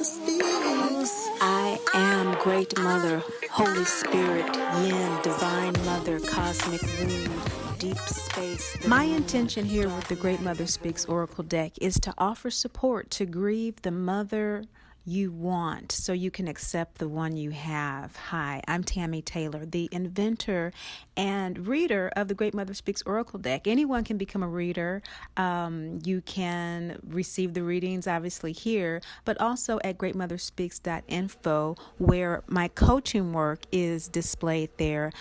I am Great Mother, Holy Spirit, Yin, Divine Mother, Cosmic Womb, Deep Space. My intention here with the Great Mother Speaks Oracle deck is to offer support to grieve the mother you want so you can accept the one you have. Hi, I'm Tammy Taylor, the inventor and reader of the Great Mother Speaks Oracle deck. Anyone can become a reader. You can receive the readings obviously here, but also at greatmotherspeaks.info where my coaching work is displayed there.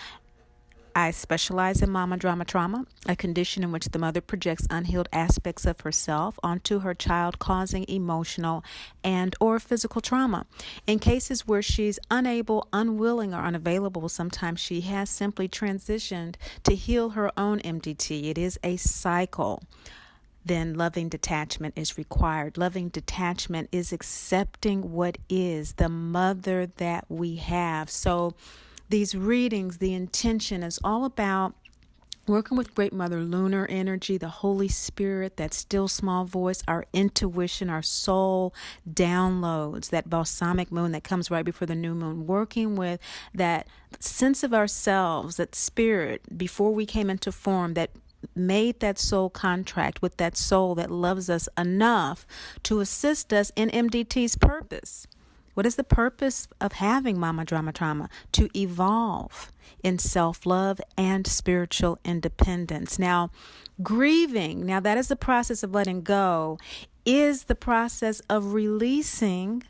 I specialize in mama drama trauma, a condition in which the mother projects unhealed aspects of herself onto her child, causing emotional and or physical trauma. In cases where she's unable, unwilling, or unavailable, sometimes she has simply transitioned to heal her own MDT. It is a cycle. Then loving detachment is required. Loving detachment is accepting what is, the mother that we have. So these readings, the intention is all about working with Great Mother lunar energy, the Holy Spirit, that still small voice, our intuition, our soul downloads, that balsamic moon that comes right before the new moon, working with that sense of ourselves, that spirit before we came into form, that made that soul contract with that soul that loves us enough to assist us in MDT's purpose. What is the purpose of having mama drama trauma? To evolve in self-love and spiritual independence. Now, grieving, now that is the process of letting go, is the process of releasing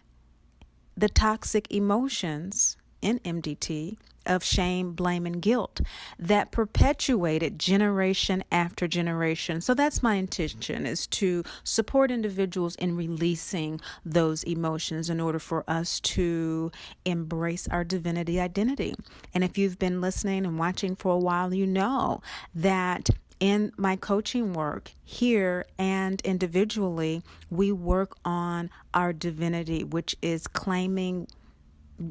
the toxic emotions in MDT of shame, blame, and guilt that perpetuated generation after generation. So that's my intention, is to support individuals in releasing those emotions in order for us to embrace our divinity identity. And if you've been listening and watching for a while, you know that in my coaching work here and individually, we work on our divinity, which is claiming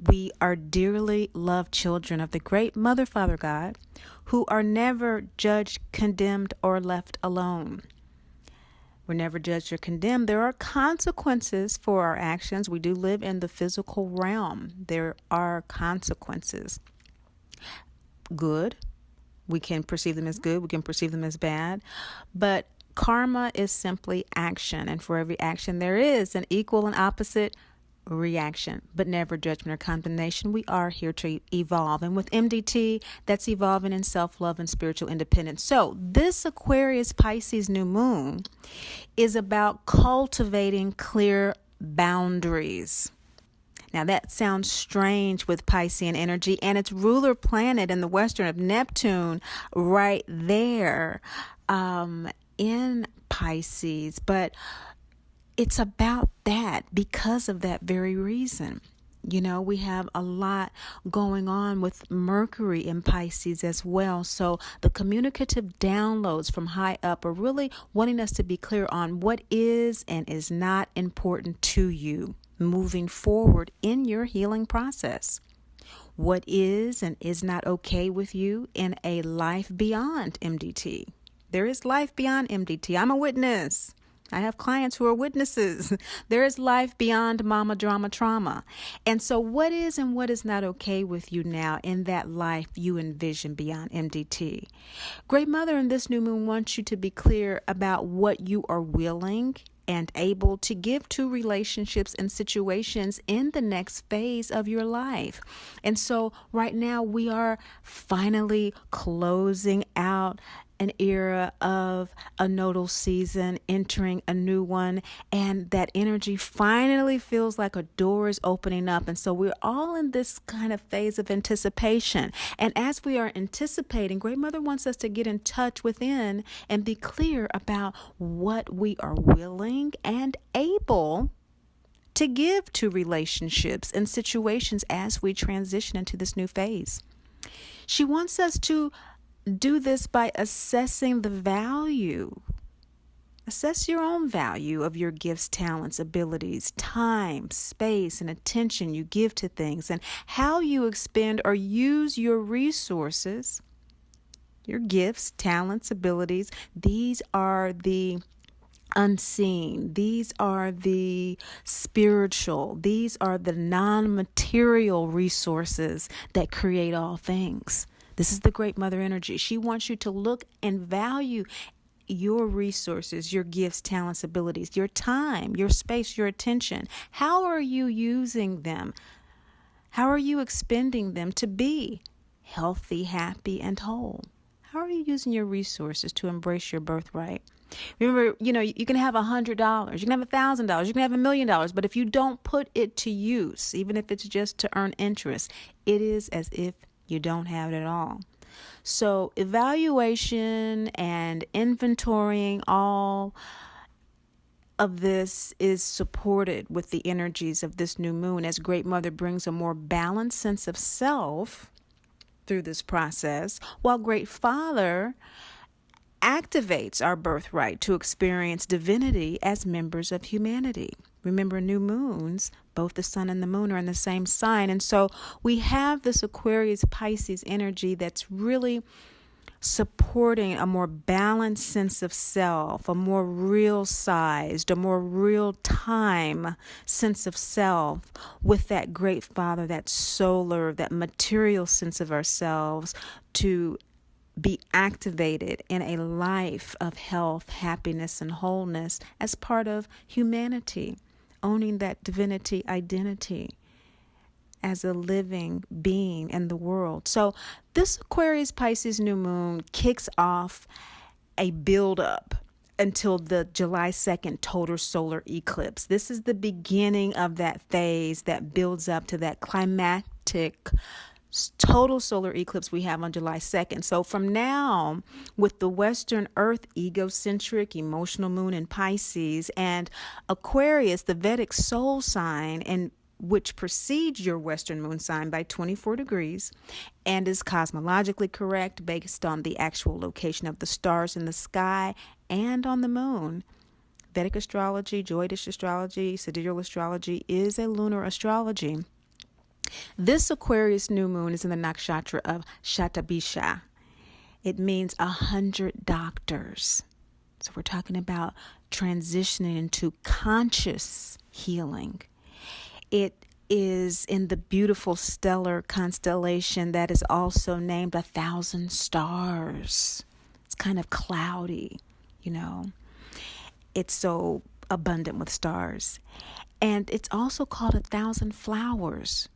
we are dearly loved children of the great Mother, Father, God, who are never judged, condemned, or left alone. We're never judged or condemned. There are consequences for our actions. We do live in the physical realm. There are consequences. Good. We can perceive them as good. We can perceive them as bad. But karma is simply action. And for every action, there is an equal and opposite reaction, but never judgment or condemnation. We are here to evolve. And with MDT, that's evolving in self-love and spiritual independence. So this Aquarius Pisces new moon is about cultivating clear boundaries. Now that sounds strange with Piscean energy, and its ruler planet in the western of Neptune right there in Pisces. But it's about that because of that very reason. You know, we have a lot going on with Mercury in Pisces as well. So the communicative downloads from high up are really wanting us to be clear on what is and is not important to you moving forward in your healing process. What is and is not okay with you in a life beyond MDT. There is life beyond MDT. I'm a witness. I have clients who are witnesses. There is life beyond mama drama trauma. And so what is and what is not okay with you now in that life you envision beyond MDT? Great Mother in this new moon wants you to be clear about what you are willing and able to give to relationships and situations in the next phase of your life. And so right now we are finally closing out an era of a nodal season, entering a new one, and that energy finally feels like a door is opening up. And so we're all in this kind of phase of anticipation. And as we are anticipating, Great Mother wants us to get in touch within and be clear about what we are willing and able to give to relationships and situations as we transition into this new phase. She wants us to do this by assessing the value. Assess your own value of your gifts, talents, abilities, time, space, and attention you give to things, and how you expend or use your resources, your gifts, talents, abilities. These are the unseen. These are the spiritual. These are the non-material resources that create all things. This is the Great Mother energy. She wants you to look and value your resources, your gifts, talents, abilities, your time, your space, your attention. How are you using them? How are you expending them to be healthy, happy, and whole? How are you using your resources to embrace your birthright? Remember, you can have $100, you can have $1,000, you can have $1,000,000, but if you don't put it to use, even if it's just to earn interest, it is as if you don't have it at all. So evaluation and inventorying all of this is supported with the energies of this new moon, as Great Mother brings a more balanced sense of self through this process, while Great Father activates our birthright to experience divinity as members of humanity. Remember, new moons, both the sun and the moon are in the same sign. And so we have this Aquarius Pisces energy that's really supporting a more balanced sense of self, a more real sized, a more real time sense of self with that Great Father, that solar, that material sense of ourselves to be activated in a life of health, happiness, and wholeness as part of humanity, owning that divinity identity as a living being in the world. So this Aquarius Pisces new moon kicks off a buildup until the July 2nd total solar eclipse. This is the beginning of that phase that builds up to that climactic total solar eclipse we have on July 2nd. So from now, with the Western Earth egocentric emotional moon in Pisces and Aquarius, the Vedic soul sign, and which precedes your Western moon sign by 24 degrees and is cosmologically correct based on the actual location of the stars in the sky and on the moon. Vedic astrology, Jyotish astrology, sidereal astrology is a lunar astrology. This Aquarius new moon is in the nakshatra of Shatabisha. It means 100 doctors. So we're talking about transitioning into conscious healing. It is in the beautiful stellar constellation that is also named 1,000 stars. It's kind of cloudy, It's so abundant with stars. And it's also called 1,000 flowers.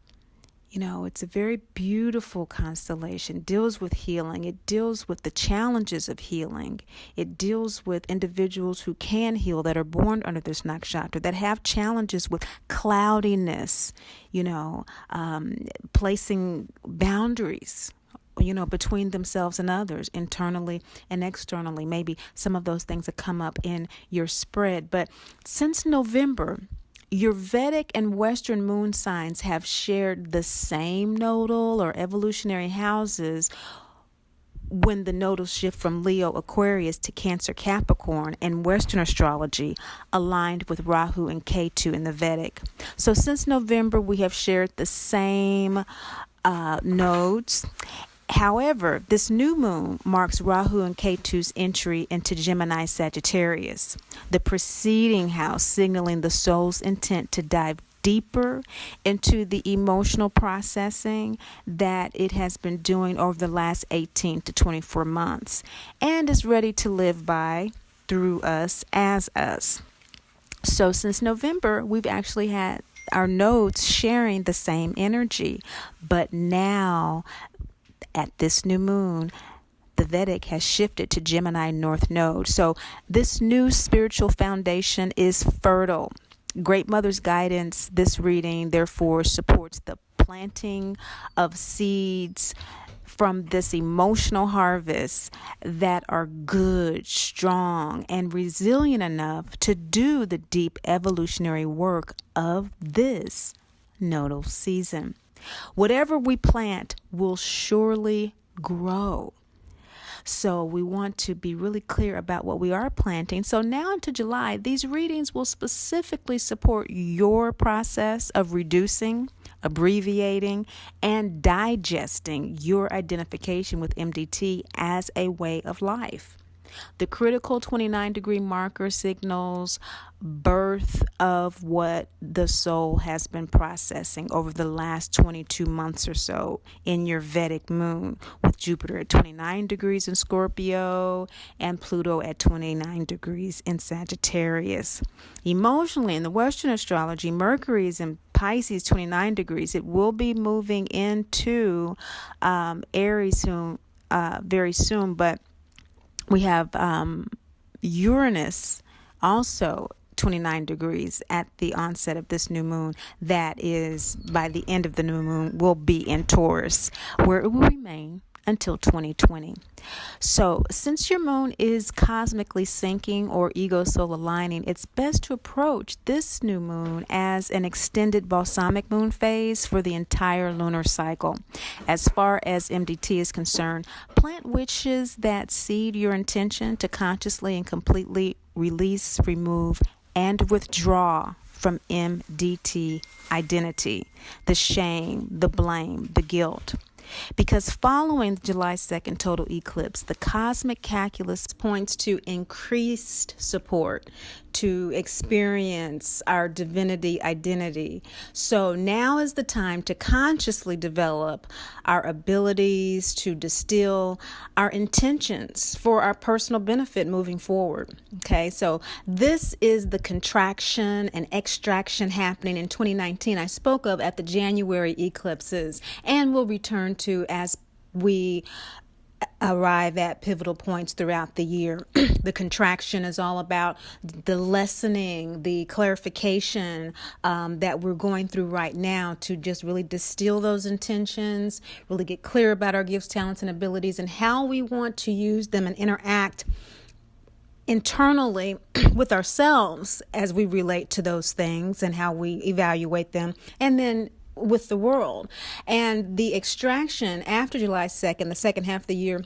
It's a very beautiful constellation. It deals with healing. It deals with the challenges of healing. It deals with individuals who can heal, that are born under this nakshatra, that have challenges with cloudiness, placing boundaries, between themselves and others, internally and externally. Maybe some of those things that come up in your spread. But since November, your Vedic and Western moon signs have shared the same nodal or evolutionary houses when the nodal shift from Leo Aquarius to Cancer Capricorn in Western astrology aligned with Rahu and Ketu in the Vedic. So since November, we have shared the same nodes. However, this new moon marks Rahu and Ketu's entry into Gemini Sagittarius, the preceding house signaling the soul's intent to dive deeper into the emotional processing that it has been doing over the last 18 to 24 months and is ready to live by, through us, as us. So since November, we've actually had our nodes sharing the same energy, but now at this new moon, the Vedic has shifted to Gemini North Node. So this new spiritual foundation is fertile. Great Mother's guidance, this reading, therefore, supports the planting of seeds from this emotional harvest that are good, strong, and resilient enough to do the deep evolutionary work of this nodal season. Whatever we plant will surely grow. So we want to be really clear about what we are planting. So now into July, these readings will specifically support your process of reducing, abbreviating, and digesting your identification with MDT as a way of life. The critical 29-degree marker signals birth of what the soul has been processing over the last 22 months or so in your Vedic moon, with Jupiter at 29 degrees in Scorpio and Pluto at 29 degrees in Sagittarius. Emotionally, in the Western astrology, Mercury is in Pisces 29 degrees. It will be moving into Aries soon, very soon, but we have Uranus also 29 degrees at the onset of this new moon. That is, by the end of the new moon, will be in Taurus, where it will remain until 2020. So since your moon is cosmically syncing or ego soul aligning, it's best to approach this new moon as an extended balsamic moon phase for the entire lunar cycle. As far as MDT is concerned, plant wishes that seed your intention to consciously and completely release, remove, and withdraw from MDT identity, the shame, the blame, the guilt. Because following the July 2nd total eclipse, the cosmic calculus points to increased support to experience our divinity identity. So now is the time to consciously develop our abilities to distill our intentions for our personal benefit moving forward. Okay, so this is the contraction and extraction happening in 2019 I spoke of at the January eclipses, and will return to as we arrive at pivotal points throughout the year. The contraction is all about the lessening, the clarification that we're going through right now to just really distill those intentions, really get clear about our gifts, talents, and abilities, and how we want to use them and interact internally with ourselves as we relate to those things and how we evaluate them, and then with the world. And the extraction after July 2nd, the second half of the year,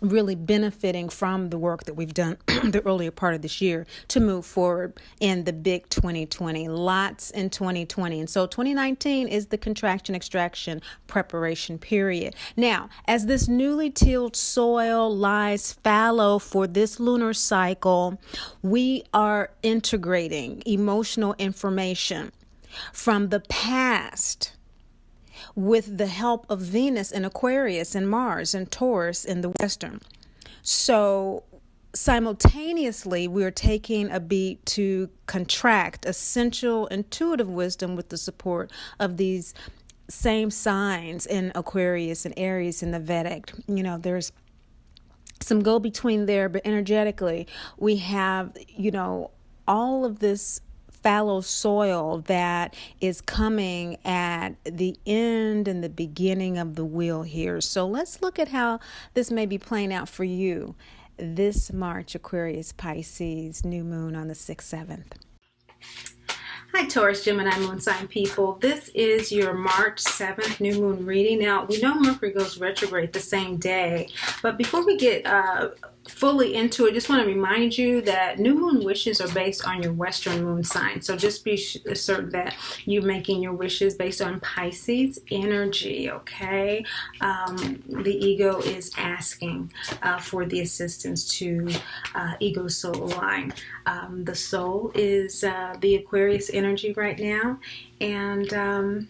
really benefiting from the work that we've done the earlier part of this year to move forward in the big 2020, lots in 2020. And so 2019 is the contraction, extraction, preparation period. Now, as this newly tilled soil lies fallow for this lunar cycle, we are integrating emotional information from the past with the help of Venus and Aquarius and Mars and Taurus in the Western. So simultaneously, we are taking a beat to contract essential intuitive wisdom with the support of these same signs in Aquarius and Aries in the Vedic. You know, there's some go-between there, but energetically, we have, all of this fallow soil that is coming at the end and the beginning of the wheel here. So let's look at how this may be playing out for you this March, Aquarius, Pisces, new moon on the 6th, 7th. Hi, Taurus, Gemini, moon sign people. This is your March 7th new moon reading. Now, we know Mercury goes retrograde the same day, but before we get fully into it, just want to remind you that new moon wishes are based on your Western moon sign. So just be certain that you're making your wishes based on Pisces energy, okay? The ego is asking for the assistance to ego soul align. The soul is the Aquarius energy right now, and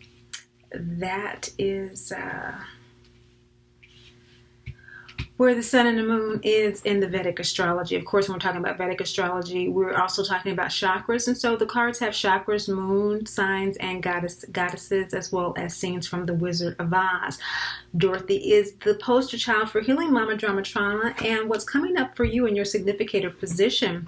that is where the sun and the moon is in the Vedic astrology. Of course, when we're talking about Vedic astrology, we're also talking about chakras. And so the cards have chakras, moon, signs, and goddesses, as well as scenes from The Wizard of Oz. Dorothy is the poster child for healing mama drama trauma. And what's coming up for you in your significator position,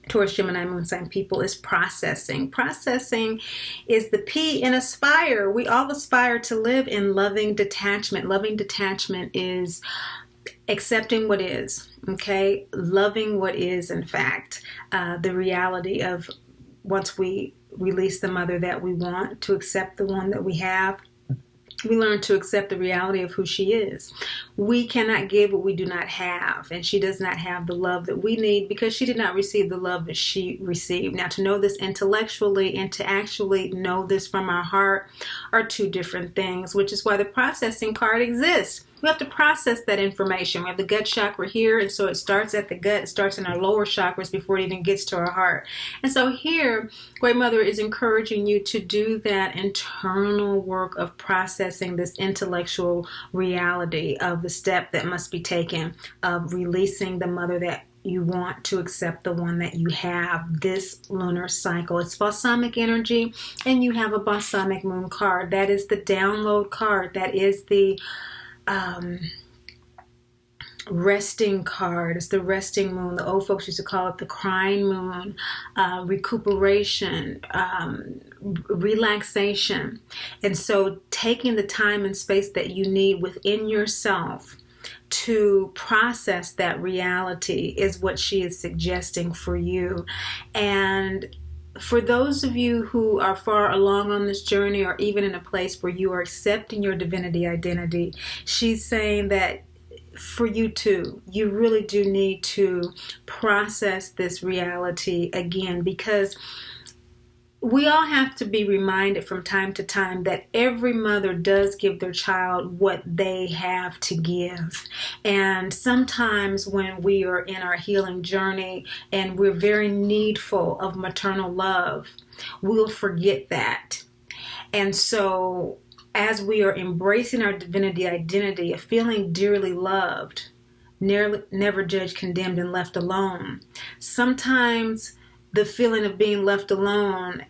Taurus, Gemini, moon sign people, is processing. Processing is the P in aspire. We all aspire to live in loving detachment. Loving detachment is accepting what is, okay? Loving what is, in fact, the reality of once we release the mother that we want, to accept the one that we have, we learn to accept the reality of who she is. We cannot give what we do not have, and she does not have the love that we need because she did not receive the love that she received. Now, to know this intellectually and to actually know this from our heart are two different things, which is why the processing card exists. We have to process that information. We have the gut chakra here, and so it starts at the gut. It starts in our lower chakras before it even gets to our heart. And so here, Great Mother is encouraging you to do that internal work of processing this intellectual reality of the step that must be taken, of releasing the mother that you want to accept the one that you have this lunar cycle. It's balsamic energy, and you have a balsamic moon card. That is the download card. That is the resting card. It's the resting moon. The old folks used to call it the crying moon. Recuperation, relaxation. And so taking the time and space that you need within yourself to process that reality is what she is suggesting for you. And for those of you who are far along on this journey, or even in a place where you are accepting your divinity identity, she's saying that for you too, you really do need to process this reality again, because we all have to be reminded from time to time that every mother does give their child what they have to give. And sometimes when we are in our healing journey and we're very needful of maternal love, we'll forget that. And so as we are embracing our divinity identity of feeling dearly loved, never judged, condemned, and left alone, sometimes the feeling of being left alone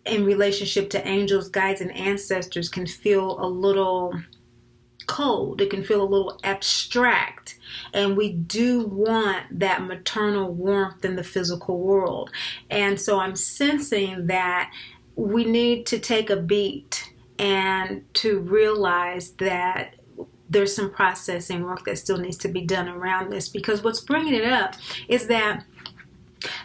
in relationship to angels, guides, and ancestors can feel a little cold. It can feel a little abstract. And we do want that maternal warmth in the physical world. And so I'm sensing that we need to take a beat and to realize that there's some processing work that still needs to be done around this, because what's bringing it up is that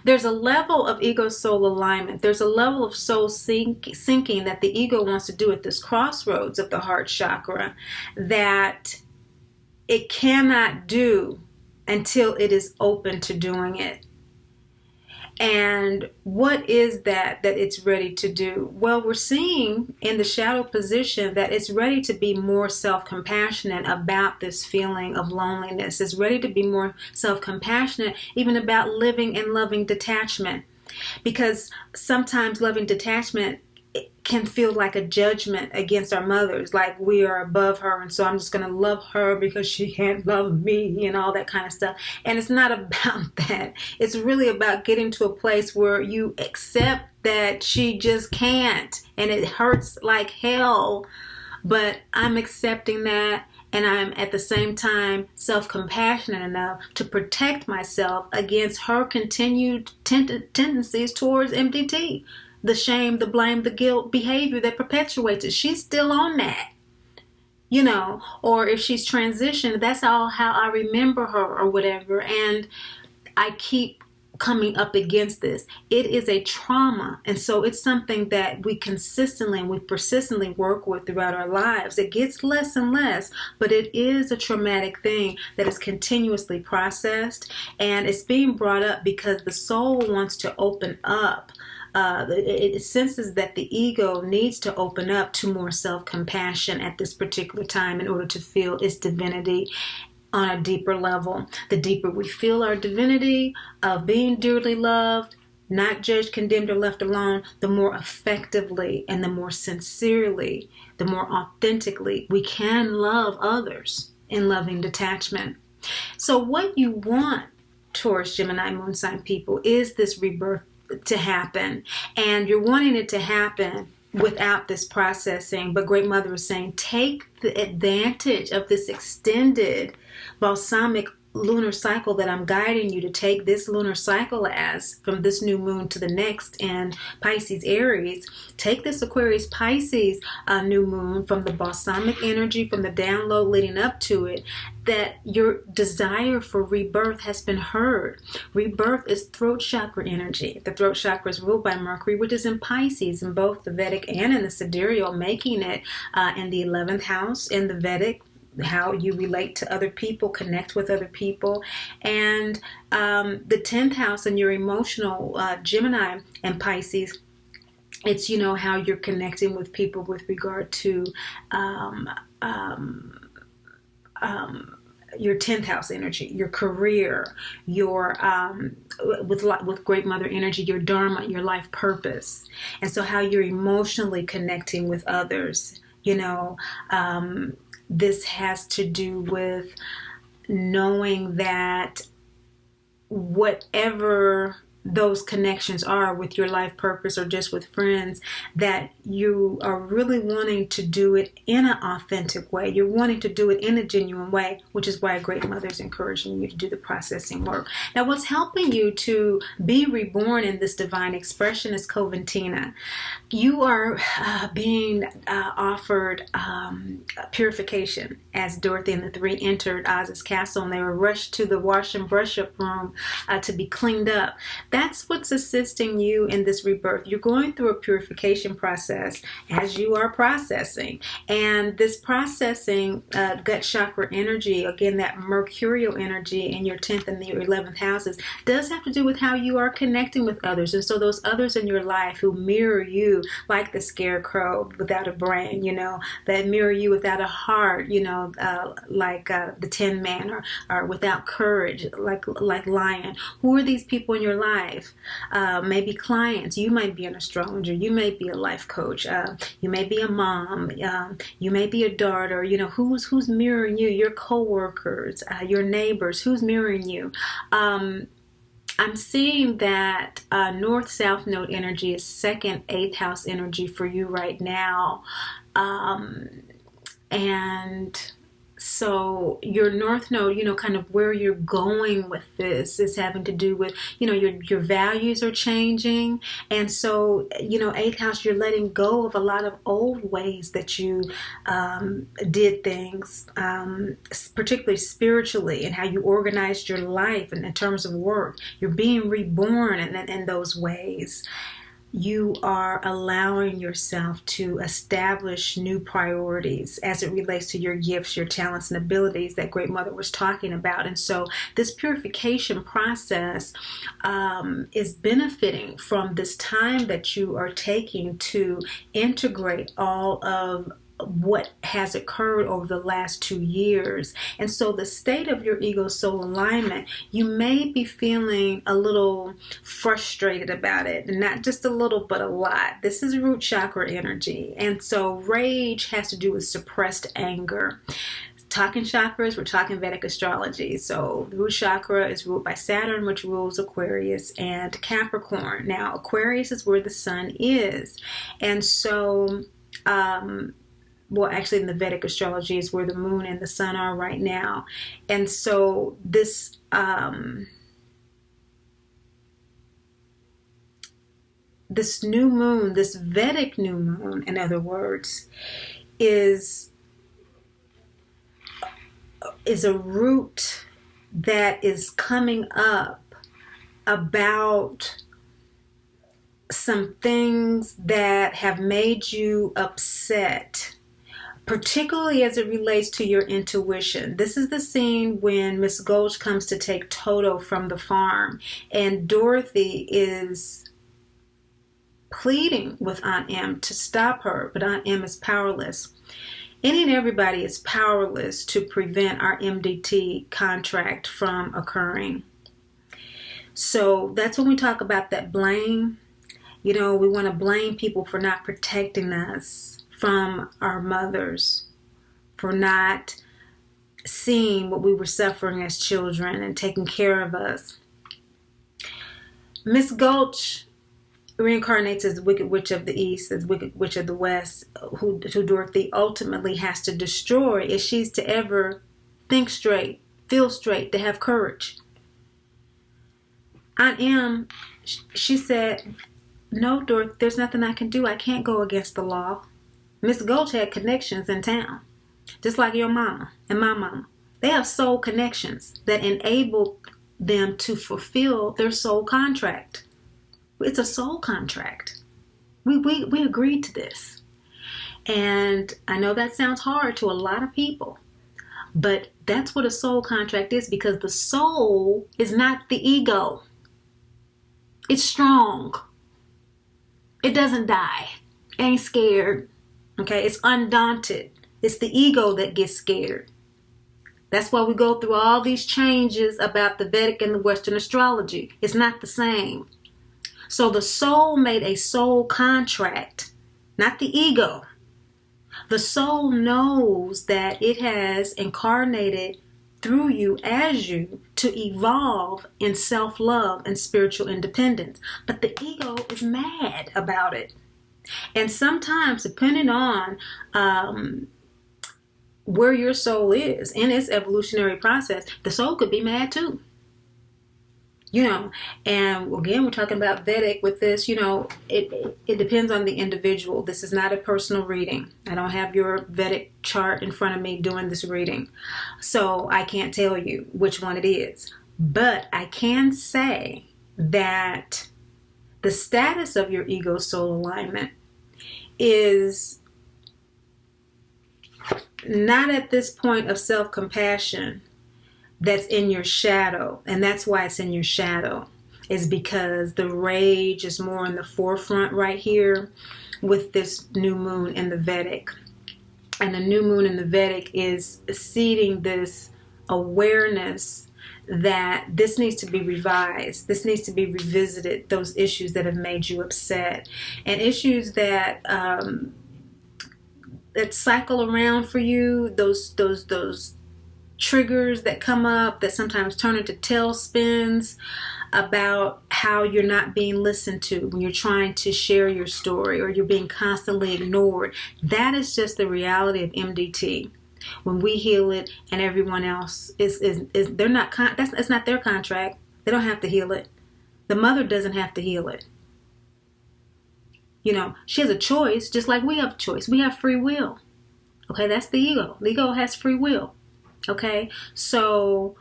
there's a level of ego-soul alignment. There's a level of soul sinking that the ego wants to do at this crossroads of the heart chakra that it cannot do until it is open to doing it. And what is that it's ready to do? Well, we're seeing in the shadow position that it's ready to be more self-compassionate about this feeling of loneliness. It's ready to be more self-compassionate even about living and loving detachment. Because sometimes loving detachment can feel like a judgment against our mothers, like we are above her, and so I'm just going to love her because she can't love me and all that kind of stuff. And it's not about that. It's really about getting to a place where you accept that she just can't, and it hurts like hell, but I'm accepting that, and I'm at the same time self-compassionate enough to protect myself against her continued tendencies towards MDT. The shame, the blame, the guilt behavior that perpetuates it. She's still on that, you know, or if she's transitioned, that's all how I remember her or whatever. And I keep coming up against this. It is a trauma. And so it's something that we consistently and we persistently work with throughout our lives. It gets less and less, but it is a traumatic thing that is continuously processed. And it's being brought up because the soul wants to open up. It senses that the ego needs to open up to more self-compassion at this particular time in order to feel its divinity on a deeper level. The deeper we feel our divinity of being dearly loved, not judged, condemned, or left alone, the more effectively and the more sincerely, the more authentically we can love others in loving detachment. So what you want, Taurus, Gemini, Moon sign people, is this rebirth to happen, and you're wanting it to happen without this processing. But Great Mother is saying take the advantage of this extended balsamic lunar cycle that I'm guiding you to take this lunar cycle as, from this new moon to the next in Pisces Aries. Take this Aquarius Pisces new moon from the balsamic energy, from the download leading up to it, that your desire for rebirth has been heard. Rebirth is throat chakra energy. The throat chakra is ruled by Mercury, which is in Pisces in both the Vedic and in the sidereal, making it in the 11th house in the Vedic, how you relate to other people, connect with other people, and the 10th house in your emotional Gemini and Pisces. It's, you know, how you're connecting with people with regard to your 10th house energy, your career, your with great mother energy, your dharma, your life purpose. And so how you're emotionally connecting with others, this has to do with knowing that whatever those connections are with your life purpose or just with friends, that you are really wanting to do it in an authentic way. You're wanting to do it in a genuine way, which is why a great mother is encouraging you to do the processing work. Now, what's helping you to be reborn in this divine expression is Coventina. You are being offered purification as Dorothy and the three entered Oz's castle, and they were rushed to the wash and brush up room to be cleaned up. That's what's assisting you in this rebirth. You're going through a purification process as you are processing. And this processing gut chakra energy, again, that mercurial energy in your 10th and your 11th houses, does have to do with how you are connecting with others. And so those others in your life who mirror you, like the scarecrow without a brain, that mirror you without a heart, like the Tin Man, or without courage, like Lion. Who are these people in your life? Maybe clients. You might be an astrologer. You may be a life coach. You may be a mom. You may be a daughter. Who's mirroring you? Your coworkers, your neighbors. Who's mirroring you? I'm seeing that North-South node energy is 2nd, 8th house energy for you right now. And so your North Node, kind of where you're going with this is having to do with, your values are changing. And so, 8th house, you're letting go of a lot of old ways that you did things, particularly spiritually, and how you organized your life and in terms of work. You're being reborn in those ways. You are allowing yourself to establish new priorities as it relates to your gifts, your talents, and abilities that Great Mother was talking about. And so this purification process is benefiting from this time that you are taking to integrate all of what has occurred over the last 2 years. And so the state of your ego soul alignment, you may be feeling a little frustrated about it, and not just a little but a lot. This is root chakra energy, and so rage has to do with suppressed anger. Talking chakras, we're talking Vedic astrology. So the root chakra is ruled by Saturn, which rules Aquarius and Capricorn. Now Aquarius is where the sun is, and so well, actually in the Vedic astrology is where the moon and the sun are right now. And so this this new moon, this Vedic new moon, in other words, is a root that is coming up about some things that have made you upset, particularly as it relates to your intuition. This is the scene when Miss Gulch comes to take Toto from the farm, and Dorothy is pleading with Aunt Em to stop her, but Aunt Em is powerless. Any and everybody is powerless to prevent our MDT contract from occurring. So that's when we talk about that blame. We want to blame people for not protecting us from our mothers, for not seeing what we were suffering as children and taking care of us. Miss Gulch reincarnates as the Wicked Witch of the East, as Wicked Witch of the West, who Dorothy ultimately has to destroy if she's to ever think straight, feel straight, to have courage. Aunt Em, she said, "No, Dorothy, there's nothing I can do. I can't go against the law." Miss Gulch had connections in town, just like your mama and my mama. They have soul connections that enable them to fulfill their soul contract. It's a soul contract. We agreed to this. And I know that sounds hard to a lot of people, but that's what a soul contract is, because the soul is not the ego. It's strong. It doesn't die. It ain't scared. Okay, it's undaunted. It's the ego that gets scared. That's why we go through all these changes about the Vedic and the Western astrology. It's not the same. So the soul made a soul contract, not the ego. The soul knows that it has incarnated through you as you to evolve in self-love and spiritual independence. But the ego is mad about it. And sometimes, depending on where your soul is in its evolutionary process, the soul could be mad too. And again, we're talking about Vedic with this, it depends on the individual. This is not a personal reading. I don't have your Vedic chart in front of me doing this reading. So I can't tell you which one it is. But I can say that the status of your ego soul alignment is not at this point of self-compassion that's in your shadow. And that's why it's in your shadow, is because the rage is more in the forefront right here with this new moon in the Vedic. And the new moon in the Vedic is seeding this awareness that this needs to be revised. This needs to be revisited, those issues that have made you upset. And issues that cycle around for you, those triggers that come up that sometimes turn into tailspins about how you're not being listened to when you're trying to share your story, or you're being constantly ignored. That is just the reality of MDT. When we heal it and everyone else is they're not, it's not their contract. They don't have to heal it. The mother doesn't have to heal it. She has a choice, just like we have a choice. We have free will. Okay, that's the ego. The ego has free will. Okay, so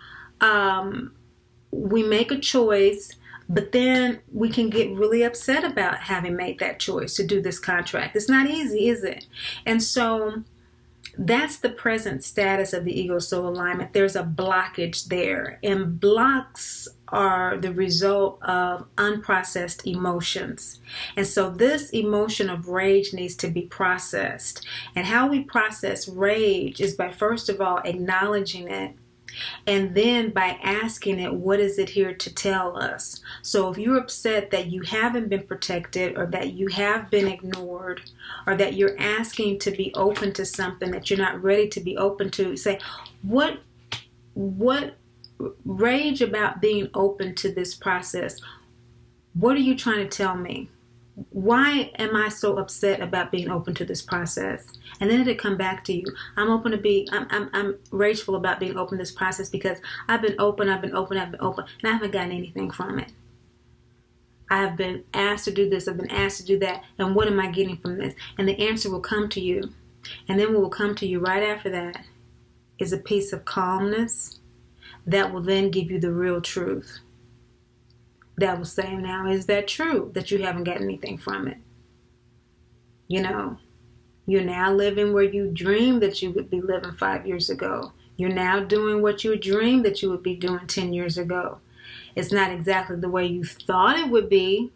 we make a choice, but then we can get really upset about having made that choice to do this contract. It's not easy, is it? And so that's the present status of the ego soul alignment. There's a blockage there, and blocks are the result of unprocessed emotions. And so this emotion of rage needs to be processed. And how we process rage is by, first of all, acknowledging it, and then by asking it, what is it here to tell us? So if you're upset that you haven't been protected, or that you have been ignored, or that you're asking to be open to something that you're not ready to be open to, say, what rage about being open to this process? What are you trying to tell me? Why am I so upset about being open to this process? And then it'll come back to you. I'm rageful about being open to this process because I've been open, and I haven't gotten anything from it. I have been asked to do this, I've been asked to do that, and what am I getting from this? And the answer will come to you. And then what will come to you right after that is a piece of calmness that will then give you the real truth. That will say, now, is that true that you haven't gotten anything from it? You're now living where you dreamed that you would be living 5 years ago. You're now doing what you dreamed that you would be doing 10 years ago. It's not exactly the way you thought it would be,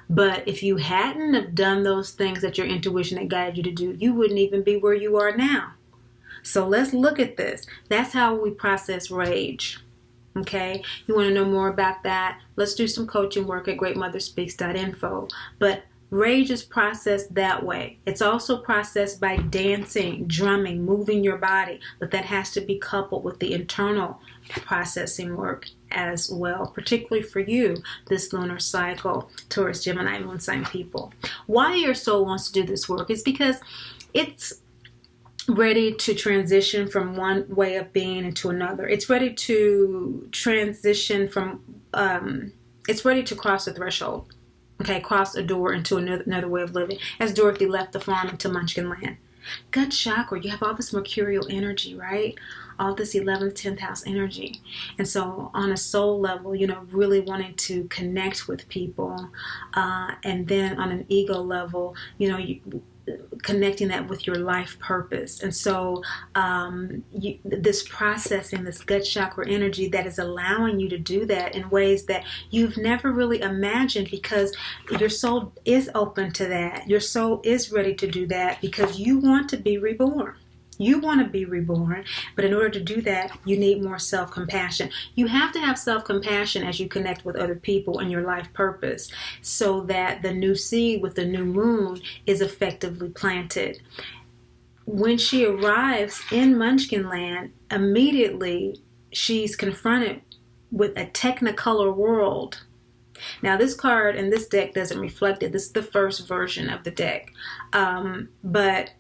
but if you hadn't have done those things that your intuition had guided you to do, you wouldn't even be where you are now. So let's look at this. That's how we process rage. Okay, you want to know more about that? Let's do some coaching work at greatmotherspeaks.info. But rage is processed that way. It's also processed by dancing, drumming, moving your body. But that has to be coupled with the internal processing work as well, particularly for you, this lunar cycle, Taurus, Gemini, moon sign people. Why your soul wants to do this work is because it's ready to transition from one way of being into another. It's ready to transition from, it's ready to cross the threshold. Okay, cross a door into another way of living. As Dorothy left the farm into Munchkin Land. Gut chakra, you have all this mercurial energy, right? All this 11th, 10th house energy. And so on a soul level, really wanting to connect with people. And then on an ego level, connecting that with your life purpose. And so this processing, this gut chakra energy that is allowing you to do that in ways that you've never really imagined, because your soul is open to that. Your soul is ready to do that because you want to be reborn. You want to be reborn, but in order to do that, you need more self-compassion. You have to have self-compassion as you connect with other people in your life purpose, so that the new seed with the new moon is effectively planted. When she arrives in Munchkin Land, immediately she's confronted with a technicolor world. Now, this card in this deck doesn't reflect it. This is the first version of the deck. But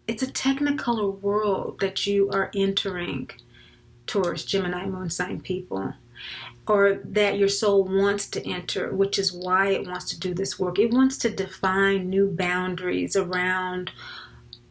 it's a technicolor world that you are entering towards, Gemini moon sign people, or that your soul wants to enter, which is why it wants to do this work. It wants to define new boundaries around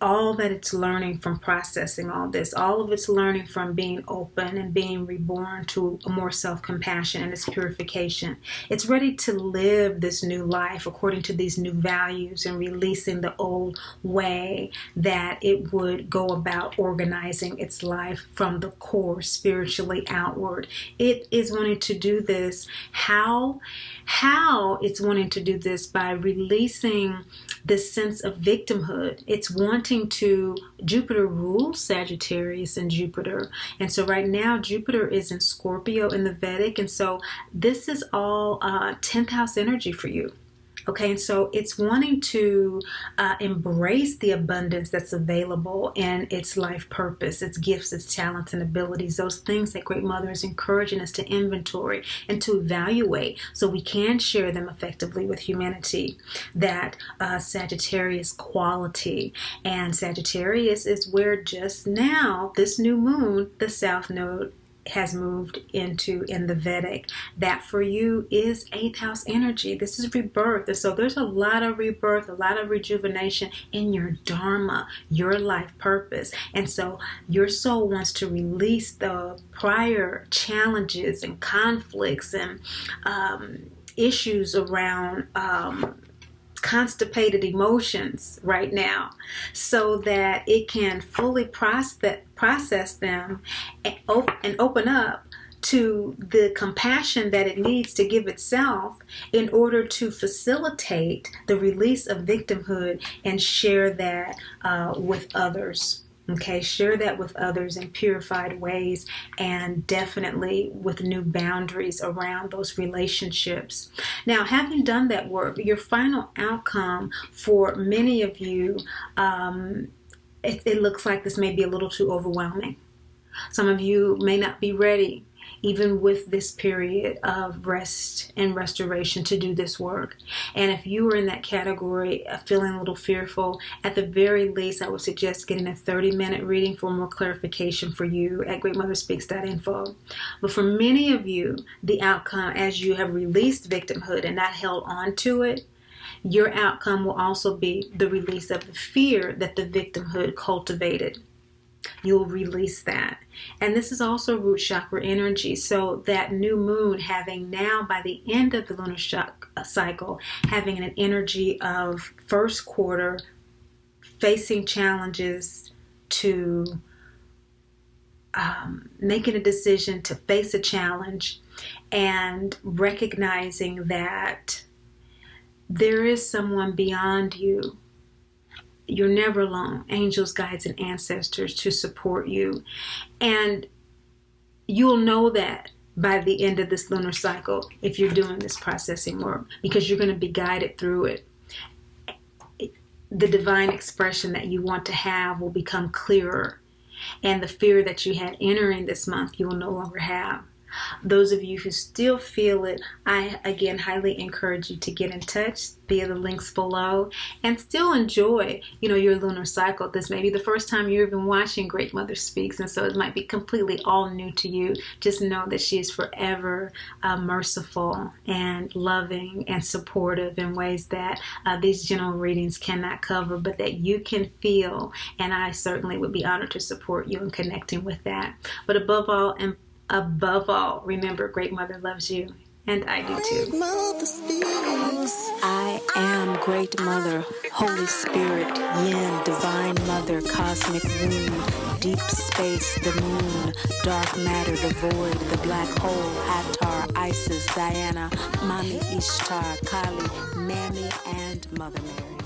all that it's learning from processing all this, all of its learning from being open and being reborn to a more self-compassion and its purification. It's ready to live this new life according to these new values and releasing the old way that it would go about organizing its life from the core, spiritually outward. It is wanting to do this. How it's wanting to do this? By releasing this sense of victimhood. It's wanting to, Jupiter rules Sagittarius and Jupiter. And so right now Jupiter is in Scorpio in the Vedic. And so this is all 10th house energy for you. Okay, and so it's wanting to embrace the abundance that's available in its life purpose, its gifts, its talents and abilities, those things that Great Mother is encouraging us to inventory and to evaluate so we can share them effectively with humanity. That Sagittarius quality. And Sagittarius is where just now, this new moon, the South Node, has moved into in the Vedic. That for you is 8th house energy. This is rebirth. And so there's a lot of rebirth, a lot of rejuvenation in your dharma, your life purpose. And so your soul wants to release the prior challenges and conflicts and issues around constipated emotions right now, so that it can fully process them and open up to the compassion that it needs to give itself in order to facilitate the release of victimhood and share that with others. Okay, share that with others in purified ways, and definitely with new boundaries around those relationships. Now, having done that work, your final outcome for many of you, it looks like this may be a little too overwhelming. Some of you may not be ready, even with this period of rest and restoration, to do this work. And if you are in that category of feeling a little fearful, at the very least, I would suggest getting a 30-minute reading for more clarification for you at greatmotherspeaks.info. But for many of you, the outcome, as you have released victimhood and not held on to it, your outcome will also be the release of the fear that the victimhood cultivated. You'll release that. And this is also root chakra energy. So that new moon having now, by the end of the lunar cycle, having an energy of first quarter, facing challenges, to making a decision to face a challenge, and recognizing that there is someone beyond you. You're never alone. Angels, guides, and ancestors to support you. And you'll know that by the end of this lunar cycle if you're doing this processing work, because you're going to be guided through it. The divine expression that you want to have will become clearer. And the fear that you had entering this month, you will no longer have. Those of you who still feel it, I again highly encourage you to get in touch via the links below and still enjoy, your lunar cycle. This may be the first time you're even watching Great Mother Speaks, and so it might be completely all new to you. Just know that she is forever merciful and loving and supportive in ways that these general readings cannot cover, but that you can feel, and I certainly would be honored to support you in connecting with that. But above all, remember, Great Mother loves you, and I do too. I am Great Mother, Holy Spirit, Yin, Divine Mother, Cosmic Womb, Deep Space, the Moon, Dark Matter, the Void, the Black Hole, Hathor, Isis, Diana, Mami Ishtar, Kali, Mammy, and Mother Mary.